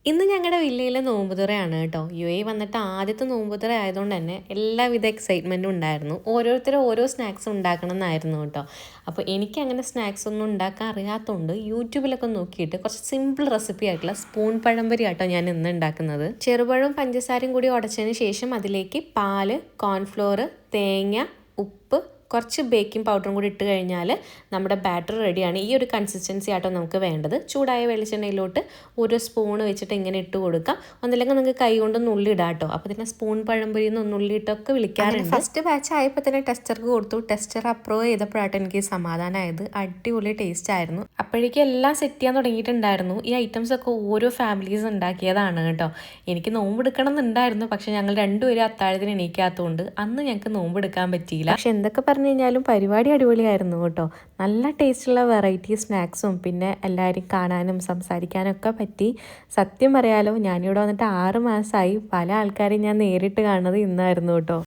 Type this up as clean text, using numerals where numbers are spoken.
ഇന്ന് ഞങ്ങളുടെ വില്ലയിലെ നോമ്പുതുറയാണ് കേട്ടോ. വന്നിട്ട് ആദ്യത്തെ നോമ്പുതുറ ആയതുകൊണ്ട് തന്നെ എല്ലാവിധ എക്സൈറ്റ്മെൻറ്റും ഉണ്ടായിരുന്നു. ഓരോരുത്തരും ഓരോ സ്നാക്സ് ഉണ്ടാക്കണം എന്നായിരുന്നു കേട്ടോ. അപ്പോൾ എനിക്ക് അങ്ങനെ സ്നാക്സ് ഒന്നും ഉണ്ടാക്കാൻ അറിയാത്തതുകൊണ്ട് യൂട്യൂബിലൊക്കെ നോക്കിയിട്ട് കുറച്ച് സിമ്പിൾ റെസിപ്പി ആയിട്ടുള്ള സ്പൂൺ പഴംപൊരി ആട്ടോ ഞാൻ ഇന്ന് ഉണ്ടാക്കുന്നത്. ചെറുപഴവും പഞ്ചസാരയും കൂടി ഉടച്ചതിന് ശേഷം അതിലേക്ക് പാല്, കോൺഫ്ലോർ, തേങ്ങ, ഉപ്പ്, കുറച്ച് ബേക്കിംഗ് പൗഡറും കൂടി ഇട്ട് കഴിഞ്ഞാൽ നമ്മുടെ ബാറ്റർ റെഡിയാണ്. ഈ ഒരു കൺസിസ്റ്റൻസി ആട്ടോ നമുക്ക് വേണ്ടത്. ചൂടായ വെളിച്ചെണ്ണയിലോട്ട് ഒരു സ്പൂൺ വെച്ചിട്ട് ഇങ്ങനെ ഇട്ട് കൊടുക്കാം. ഒന്നില്ലെങ്കിൽ നിങ്ങൾക്ക് കൈ കൊണ്ട് നുള്ളി ഇടാം കേട്ടോ. അപ്പോൾ ഇതിനെ സ്പൂൺ പഴംപൊരി എന്ന് നുള്ളിയിട്ടൊക്കെ വിളിക്കാറുണ്ട്. ഫസ്റ്റ് ബാച്ച് ആയപ്പോൾ തന്നെ ടെസ്റ്റർക്ക് കൊടുത്തു. ടെസ്റ്റർ അപ്രൂവ് ചെയ്തപ്പോഴാട്ടോ എനിക്ക് സമാധാനമായത്. അടിപൊളി ടേസ്റ്റ് ആയിരുന്നു. അപ്പോഴേക്കും എല്ലാം സെറ്റ് ചെയ്യാൻ തുടങ്ങിയിട്ടുണ്ടായിരുന്നു. ഈ ഐറ്റംസ് ഒക്കെ ഓരോ ഫാമിലീസ് ഉണ്ടാക്കിയതാണ് കേട്ടോ. എനിക്ക് നോമ്പെടുക്കണം എന്നുണ്ടായിരുന്നു, പക്ഷെ ഞങ്ങൾ രണ്ടുപേരും അത്താഴത്തിന് എണീക്കാത്തതുകൊണ്ട് അന്ന് ഞങ്ങൾക്ക് നോമ്പെടുക്കാൻ പറ്റിയില്ല. പക്ഷെ എന്തൊക്കെ പറഞ്ഞു കഴിഞ്ഞാലും പരിപാടി അടിപൊളിയായിരുന്നു കേട്ടോ. നല്ല ടേസ്റ്റുള്ള വെറൈറ്റി സ്നാക്സും പിന്നെ എല്ലാവരും കാണാനും സംസാരിക്കാനും ഒക്കെ പറ്റി. സത്യം പറയാലോ, ഞാനിവിടെ വന്നിട്ട് 6 മാസമായി. പല ആൾക്കാരെയും ഞാൻ നേരിട്ട് കാണുന്നത് ഇന്നായിരുന്നു കേട്ടോ.